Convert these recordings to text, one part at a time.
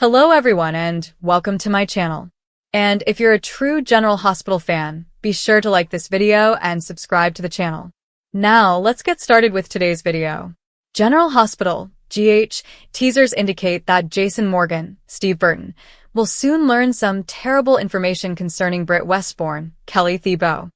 Hello everyone and welcome to my channel. And if you're a true General Hospital fan, be sure to like this video and subscribe to the channel. Now, let's get started with today's video. General Hospital, GH, teasers indicate that Jason Morgan, Steve Burton, will soon learn some terrible information concerning Britt Westbourne, Kelly Thibault.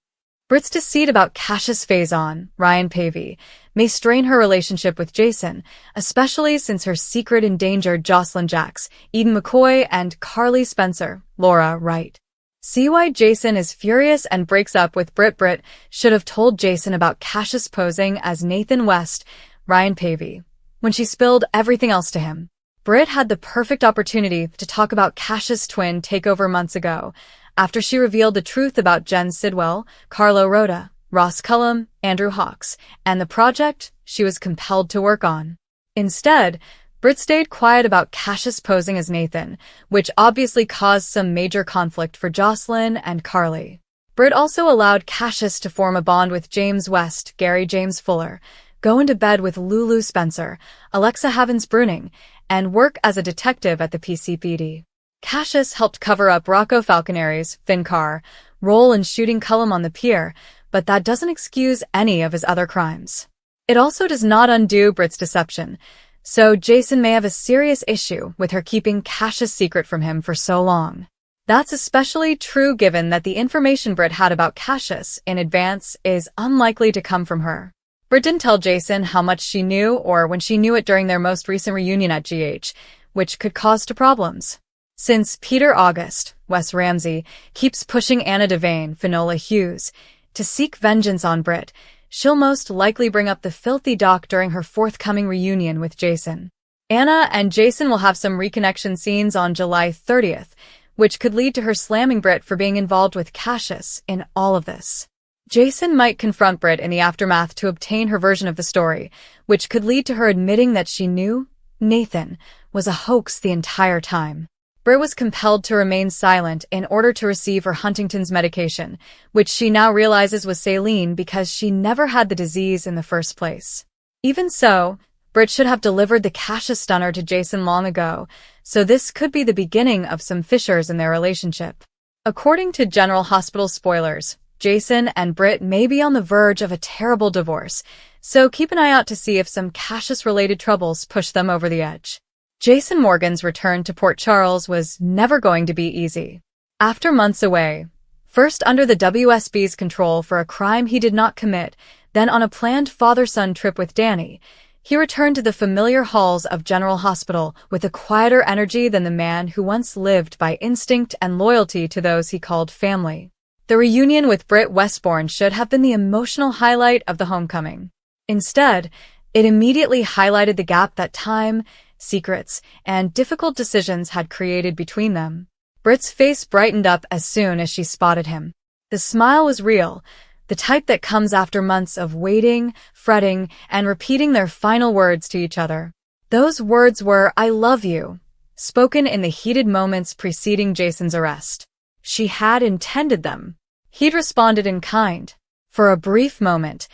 Britt's deceit about Cassius Faison, Ryan Pavey, may strain her relationship with Jason, especially since her secret endangered Jocelyn Jacks, Eden McCoy, and Carly Spencer, Laura Wright. See why Jason is furious and breaks up with Britt. Britt should have told Jason about Cassius posing as Nathan West, Ryan Pavey, when she spilled everything else to him. Britt had the perfect opportunity to talk about Cassius' twin takeover months ago, after she revealed the truth about Jen Sidwell, Carlo Rhoda, Ross Cullum, Andrew Hawks, and the project she was compelled to work on. Instead, Britt stayed quiet about Cassius posing as Nathan, which obviously caused some major conflict for Jocelyn and Carly. Britt also allowed Cassius to form a bond with James West, Gary James Fuller, go into bed with Lulu Spencer, Alexa Havens-Bruning, and work as a detective at the PCPD. Cassius helped cover up Rocco Falconeri's, Finn Carr, role in shooting Cullum on the pier, but that doesn't excuse any of his other crimes. It also does not undo Britt's deception, so Jason may have a serious issue with her keeping Cassius' secret from him for so long. That's especially true given that the information Britt had about Cassius in advance is unlikely to come from her. Britt didn't tell Jason how much she knew or when she knew it during their most recent reunion at GH, which could cause problems. Since Peter August, Wes Ramsey, keeps pushing Anna Devane, Finola Hughes, to seek vengeance on Britt, she'll most likely bring up the filthy doc during her forthcoming reunion with Jason. Anna and Jason will have some reconnection scenes on July 30th, which could lead to her slamming Britt for being involved with Cassius in all of this. Jason might confront Britt in the aftermath to obtain her version of the story, which could lead to her admitting that she knew Nathan was a hoax the entire time. Britt was compelled to remain silent in order to receive her Huntington's medication, which she now realizes was saline because she never had the disease in the first place. Even so, Britt should have delivered the Cassius stunner to Jason long ago, so this could be the beginning of some fissures in their relationship. According to General Hospital spoilers, Jason and Britt may be on the verge of a terrible divorce, so keep an eye out to see if some Cassius-related troubles push them over the edge. Jason Morgan's return to Port Charles was never going to be easy. After months away, first under the WSB's control for a crime he did not commit, then on a planned father-son trip with Danny, he returned to the familiar halls of General Hospital with a quieter energy than the man who once lived by instinct and loyalty to those he called family. The reunion with Britt Westbourne should have been the emotional highlight of the homecoming. Instead, it immediately highlighted the gap that time, secrets, and difficult decisions had created between them. Britt's face brightened up as soon as she spotted him. The smile was real, the type that comes after months of waiting, fretting, and repeating their final words to each other. Those words were, "I love you," spoken in the heated moments preceding Jason's arrest. She had intended them. He'd responded in kind. For a brief moment,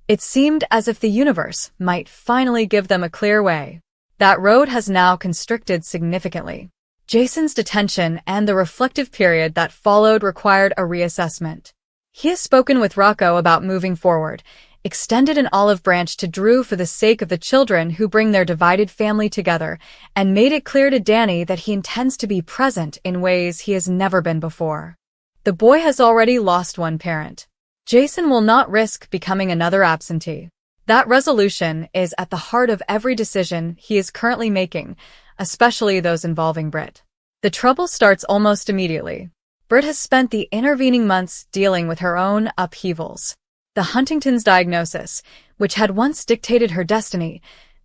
it seemed as if the universe might finally give them a clear way. That road has now constricted significantly. Jason's detention and the reflective period that followed required a reassessment. He has spoken with Rocco about moving forward, extended an olive branch to Drew for the sake of the children who bring their divided family together, and made it clear to Danny that he intends to be present in ways he has never been before. The boy has already lost one parent. Jason will not risk becoming another absentee. That resolution is at the heart of every decision he is currently making, especially those involving Britt. The trouble starts almost immediately. Britt has spent the intervening months dealing with her own upheavals. The Huntington's diagnosis, which had once dictated her destiny,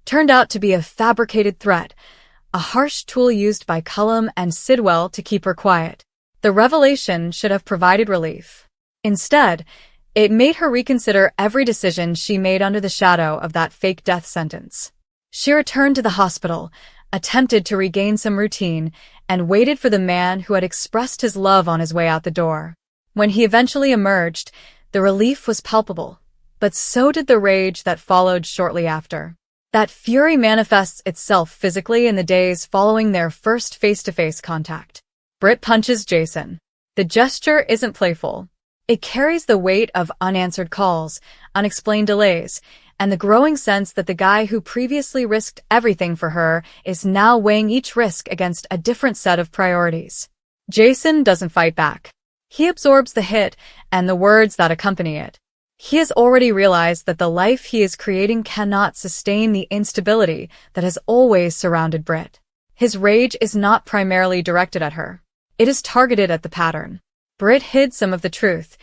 turned out to be a fabricated threat, a harsh tool used by Cullum and Sidwell to keep her quiet. The revelation should have provided relief. Instead, it made her reconsider every decision she made under the shadow of that fake death sentence. She returned to the hospital, attempted to regain some routine, and waited for the man who had expressed his love on his way out the door. When he eventually emerged, the relief was palpable, but so did the rage that followed shortly after. That fury manifests itself physically in the days following their first face-to-face contact. Britt punches Jason. The gesture isn't playful. It carries the weight of unanswered calls, unexplained delays, and the growing sense that the guy who previously risked everything for her is now weighing each risk against a different set of priorities. Jason doesn't fight back. He absorbs the hit and the words that accompany it. He has already realized that the life he is creating cannot sustain the instability that has always surrounded Britt. His rage is not primarily directed at her. It is targeted at the pattern. Britt hid some of the truth,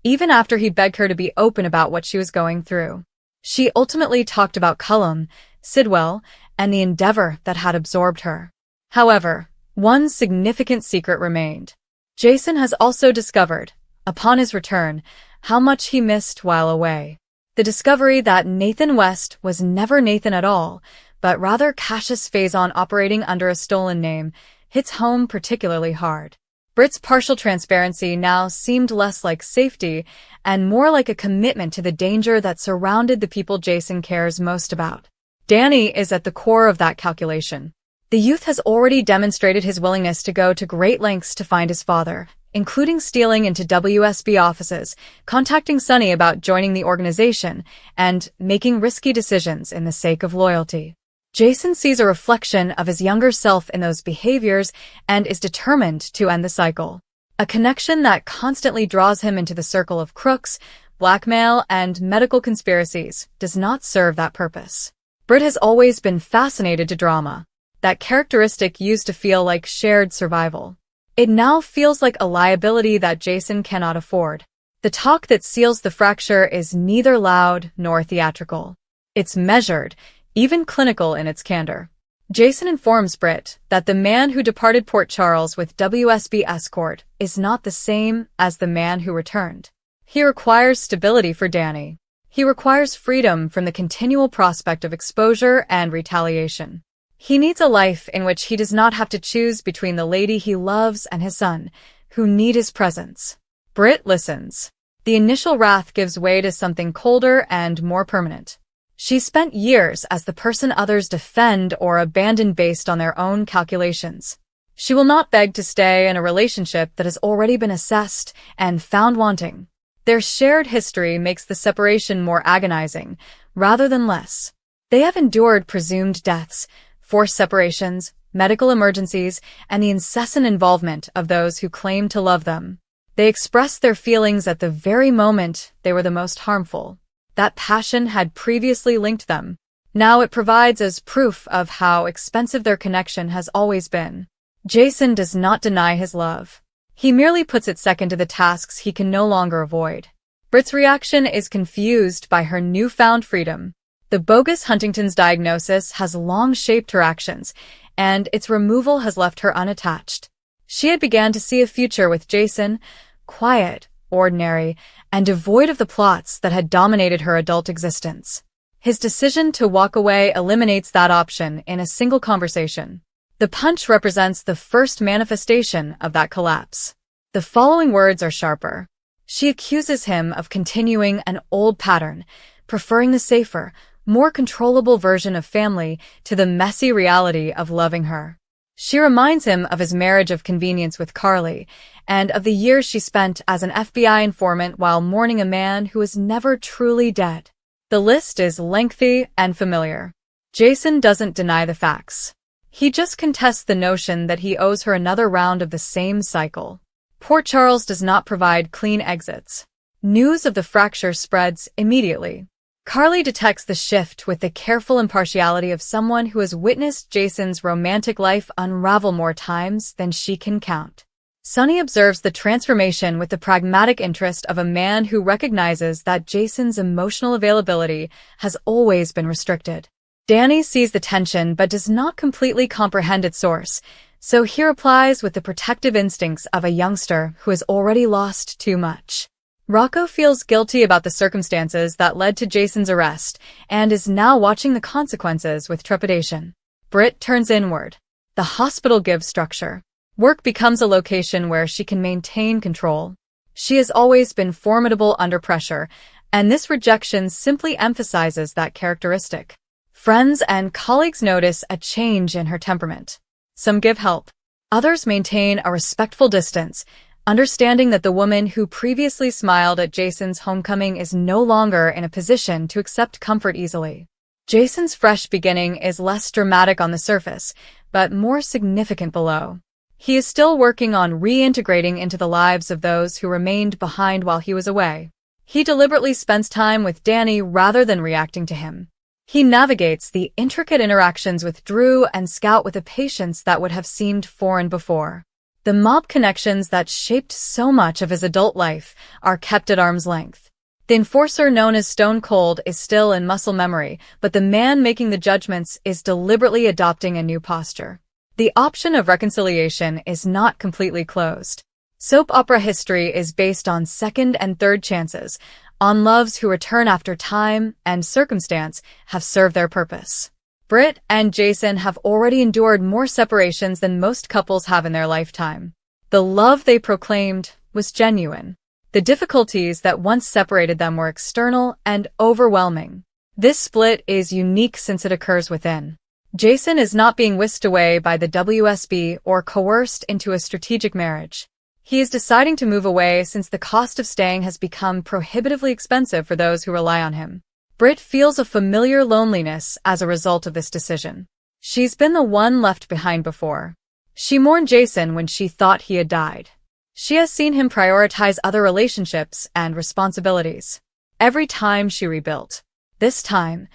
even after he begged her to be open about what she was going through. She ultimately talked about Cullum, Sidwell, and the endeavor that had absorbed her. However, one significant secret remained. Jason has also discovered, upon his return, how much he missed while away. The discovery that Nathan West was never Nathan at all, but rather Cassius Faison operating under a stolen name, hits home particularly hard. Britt's partial transparency now seemed less like safety and more like a commitment to the danger that surrounded the people Jason cares most about. Danny is at the core of that calculation. The youth has already demonstrated his willingness to go to great lengths to find his father, including stealing into WSB offices, contacting Sonny about joining the organization, and making risky decisions in the sake of loyalty. Jason sees a reflection of his younger self in those behaviors and is determined to end the cycle. A connection that constantly draws him into the circle of crooks, blackmail, and medical conspiracies does not serve that purpose. Britt has always been fascinated to drama. That characteristic used to feel like shared survival. It now feels like a liability that Jason cannot afford. The talk that seals the fracture is neither loud nor theatrical. It's measured, even clinical in its candor. Jason informs Britt that the man who departed Port Charles with WSB escort is not the same as the man who returned. He requires stability for Danny. He requires freedom from the continual prospect of exposure and retaliation. He needs a life in which he does not have to choose between the lady he loves and his son, who need his presence. Britt listens. The initial wrath gives way to something colder and more permanent. She spent years as the person others defend or abandon based on their own calculations. She will not beg to stay in a relationship that has already been assessed and found wanting. Their shared history makes the separation more agonizing, rather than less. They have endured presumed deaths, forced separations, medical emergencies, and the incessant involvement of those who claim to love them. They expressed their feelings at the very moment they were the most harmful. That passion had previously linked them. Now it provides as proof of how expensive their connection has always been. Jason does not deny his love. He merely puts it second to the tasks he can no longer avoid. Britt's reaction is confused by her newfound freedom. The bogus Huntington's diagnosis has long shaped her actions, and its removal has left her unattached. She had begun to see a future with Jason, quiet, ordinary, and devoid of the plots that had dominated her adult existence. His decision to walk away eliminates that option in a single conversation. The punch represents the first manifestation of that collapse. The following words are sharper. She accuses him of continuing an old pattern, preferring the safer, more controllable version of family to the messy reality of loving her. She reminds him of his marriage of convenience with Carly, and of the years she spent as an FBI informant while mourning a man who was never truly dead. The list is lengthy and familiar. Jason doesn't deny the facts. He just contests the notion that he owes her another round of the same cycle. Port Charles does not provide clean exits. News of the fracture spreads immediately. Carly detects the shift with the careful impartiality of someone who has witnessed Jason's romantic life unravel more times than she can count. Sonny observes the transformation with the pragmatic interest of a man who recognizes that Jason's emotional availability has always been restricted. Danny sees the tension but does not completely comprehend its source, so he replies with the protective instincts of a youngster who has already lost too much. Rocco feels guilty about the circumstances that led to Jason's arrest and is now watching the consequences with trepidation. Britt turns inward. The hospital gives structure. Work becomes a location where she can maintain control. She has always been formidable under pressure, and this rejection simply emphasizes that characteristic. Friends and colleagues notice a change in her temperament. Some give help. Others maintain a respectful distance, understanding that the woman who previously smiled at Jason's homecoming is no longer in a position to accept comfort easily. Jason's fresh beginning is less dramatic on the surface, but more significant below. He is still working on reintegrating into the lives of those who remained behind while he was away. He deliberately spends time with Danny rather than reacting to him. He navigates the intricate interactions with Drew and Scout with a patience that would have seemed foreign before. The mob connections that shaped so much of his adult life are kept at arm's length. The enforcer known as Stone Cold is still in muscle memory, but the man making the judgments is deliberately adopting a new posture. The option of reconciliation is not completely closed. Soap opera history is based on second and third chances, on loves who return after time and circumstance have served their purpose. Britt and Jason have already endured more separations than most couples have in their lifetime. The love they proclaimed was genuine. The difficulties that once separated them were external and overwhelming. This split is unique since it occurs within. Jason is not being whisked away by the WSB or coerced into a strategic marriage. He is deciding to move away since the cost of staying has become prohibitively expensive for those who rely on him. Britt feels a familiar loneliness as a result of this decision. She's been the one left behind before. She mourned Jason when she thought he had died. She has seen him prioritize other relationships and responsibilities. Every time she rebuilt. This time,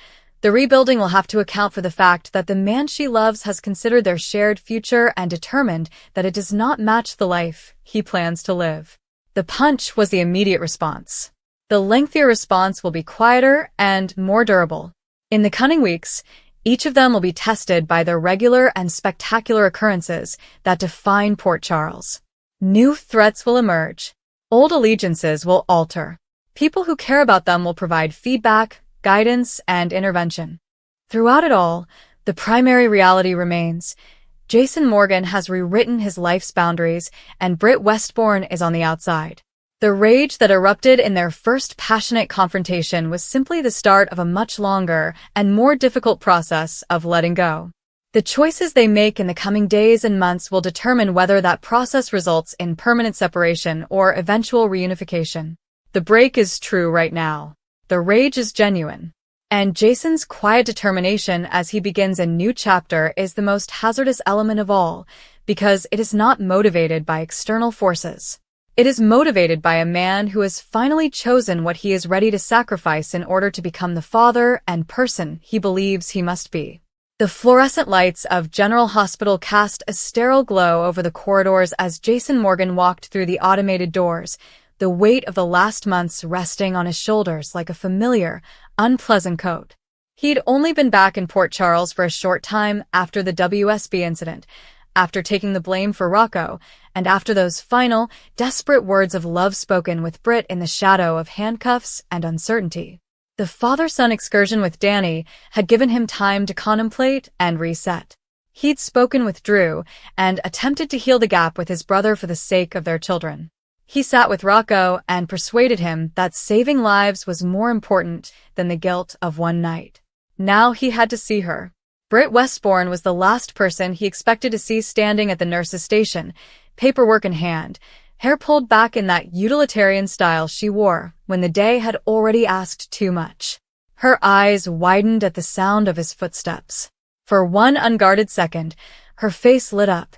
the rebuilding will have to account for the fact that the man she loves has considered their shared future and determined that it does not match the life he plans to live. The punch was the immediate response. The lengthier response will be quieter and more durable. In the coming weeks, each of them will be tested by the regular and spectacular occurrences that define Port Charles. New threats will emerge. Old allegiances will alter. People who care about them will provide feedback, guidance, and intervention. Throughout it all, the primary reality remains. Jason Morgan has rewritten his life's boundaries, and Britt Westbourne is on the outside. The rage that erupted in their first passionate confrontation was simply the start of a much longer and more difficult process of letting go. The choices they make in the coming days and months will determine whether that process results in permanent separation or eventual reunification. The break is true right now. The rage is genuine. And Jason's quiet determination as he begins a new chapter is the most hazardous element of all, because it is not motivated by external forces. It is motivated by a man who has finally chosen what he is ready to sacrifice in order to become the father and person he believes he must be. The fluorescent lights of General Hospital cast a sterile glow over the corridors as Jason Morgan walked through the automated doors, the weight of the last months resting on his shoulders like a familiar, unpleasant coat. He'd only been back in Port Charles for a short time after the WSB incident, after taking the blame for Rocco, and after those final, desperate words of love spoken with Britt in the shadow of handcuffs and uncertainty. The father-son excursion with Danny had given him time to contemplate and reset. He'd spoken with Drew and attempted to heal the gap with his brother for the sake of their children. He sat with Rocco and persuaded him that saving lives was more important than the guilt of one night. Now he had to see her. Britt Westbourne was the last person he expected to see standing at the nurse's station, paperwork in hand, hair pulled back in that utilitarian style she wore when the day had already asked too much. Her eyes widened at the sound of his footsteps. For one unguarded second, her face lit up,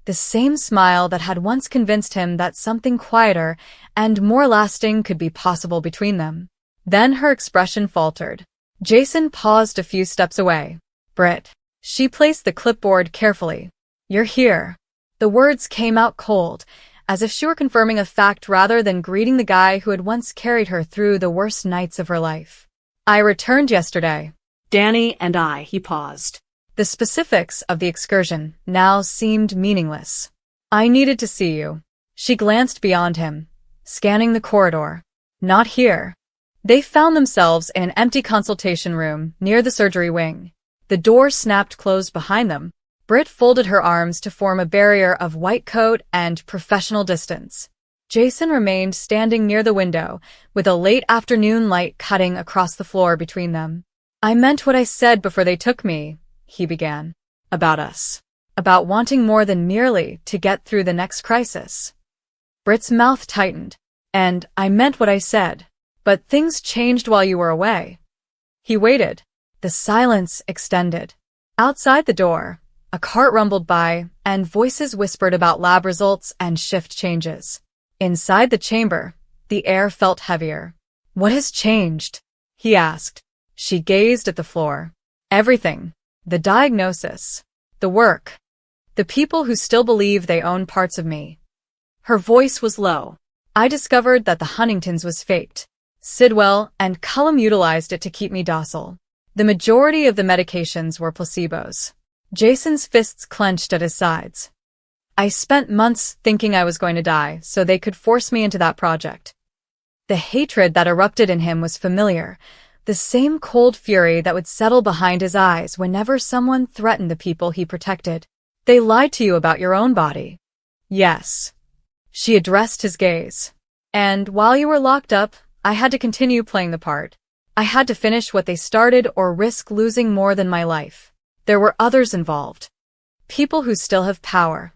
the same smile that had once convinced him that something quieter and more lasting could be possible between them. Then her expression faltered. Jason paused a few steps away. Britt. She placed the clipboard carefully. You're here. The words came out cold, as if she were confirming a fact rather than greeting the guy who had once carried her through the worst nights of her life. I returned yesterday. Danny and I, he paused. The specifics of the excursion now seemed meaningless. I needed to see you. She glanced beyond him, scanning the corridor. Not here. They found themselves in an empty consultation room near the surgery wing. The door snapped closed behind them. Britt folded her arms to form a barrier of white coat and professional distance. Jason remained standing near the window, with a late afternoon light cutting across the floor between them. I meant what I said before they took me, he began. About us. About wanting more than merely to get through the next crisis. Britt's mouth tightened. And I meant what I said. But things changed while you were away. He waited. The silence extended. Outside the door, a cart rumbled by, and voices whispered about lab results and shift changes. Inside the chamber, the air felt heavier. What has changed? He asked. She gazed at the floor. Everything. The diagnosis. The work. The people who still believe they own parts of me. Her voice was low. I discovered that the Huntington's was faked. Sidwell and Cullum utilized it to keep me docile. The majority of the medications were placebos. Jason's fists clenched at his sides. I spent months thinking I was going to die so they could force me into that project. The hatred that erupted in him was familiar, the same cold fury that would settle behind his eyes whenever someone threatened the people he protected. They lied to you about your own body. Yes. She addressed his gaze. And while you were locked up, I had to continue playing the part. I had to finish what they started or risk losing more than my life. There were others involved. People who still have power.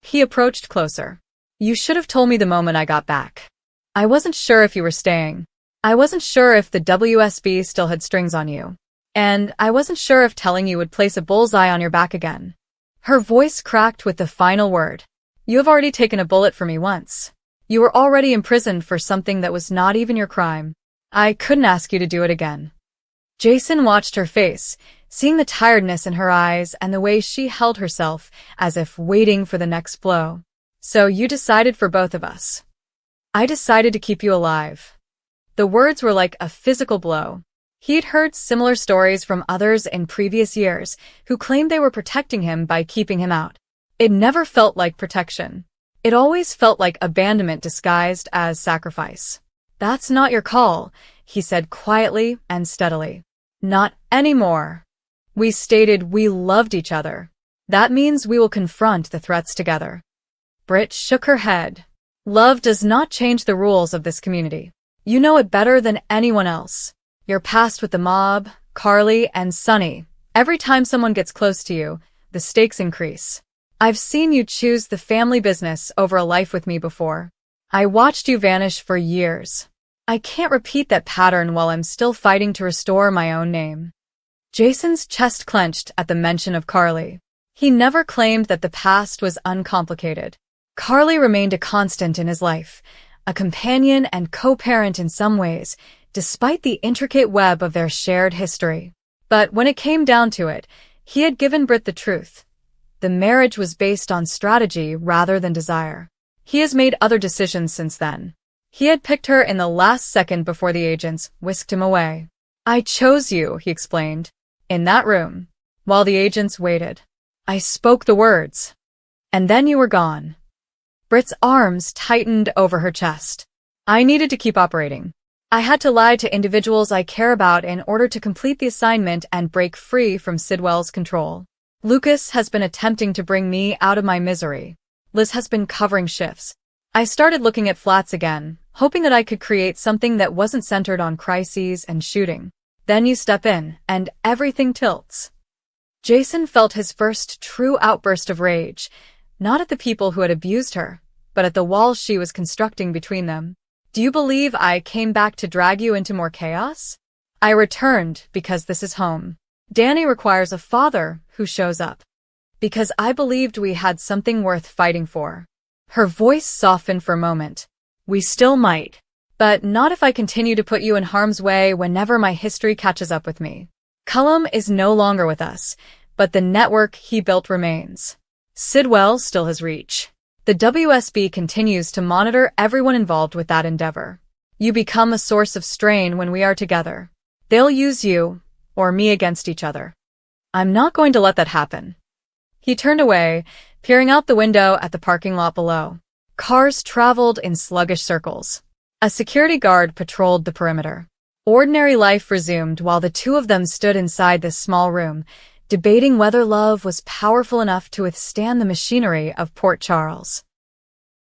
He approached closer. You should have told me the moment I got back. I wasn't sure if you were staying. I wasn't sure if the WSB still had strings on you. And I wasn't sure if telling you would place a bullseye on your back again. Her voice cracked with the final word. You have already taken a bullet for me once. You were already imprisoned for something that was not even your crime. I couldn't ask you to do it again. Jason watched her face, seeing the tiredness in her eyes and the way she held herself as if waiting for the next blow. So you decided for both of us. I decided to keep you alive. The words were like a physical blow. He'd heard similar stories from others in previous years who claimed they were protecting him by keeping him out. It never felt like protection. It always felt like abandonment disguised as sacrifice. That's not your call, he said quietly and steadily. Not anymore. We stated we loved each other. That means we will confront the threats together. Britt shook her head. Love does not change the rules of this community. You know it better than anyone else. Your past with the mob, Carly, and Sunny. Every time someone gets close to you, the stakes increase. I've seen you choose the family business over a life with me before. I watched you vanish for years. I can't repeat that pattern while I'm still fighting to restore my own name. Jason's chest clenched at the mention of Carly. He never claimed that the past was uncomplicated. Carly remained a constant in his life, a companion and co-parent in some ways, despite the intricate web of their shared history. But when it came down to it, he had given Britt the truth. The marriage was based on strategy rather than desire. He has made other decisions since then. He had picked her in the last second before the agents whisked him away. I chose you, he explained. In that room, while the agents waited. I spoke the words. And then you were gone. Britt's arms tightened over her chest. I needed to keep operating. I had to lie to individuals I care about in order to complete the assignment and break free from Sidwell's control. Lucas has been attempting to bring me out of my misery. Liz has been covering shifts. I started looking at flats again, hoping that I could create something that wasn't centered on crises and shooting. Then you step in, and everything tilts. Jason felt his first true outburst of rage, not at the people who had abused her, but at the wall she was constructing between them. Do you believe I came back to drag you into more chaos? I returned because this is home. Danny requires a father who shows up. Because I believed we had something worth fighting for. Her voice softened for a moment. We still might. But not if I continue to put you in harm's way whenever my history catches up with me. Cullum is no longer with us, but the network he built remains. Sidwell still has reach. The WSB continues to monitor everyone involved with that endeavor. You become a source of strain when we are together. They'll use you, or me against each other. I'm not going to let that happen. He turned away, peering out the window at the parking lot below. Cars traveled in sluggish circles. A security guard patrolled the perimeter. Ordinary life resumed while the two of them stood inside this small room, debating whether love was powerful enough to withstand the machinery of Port Charles.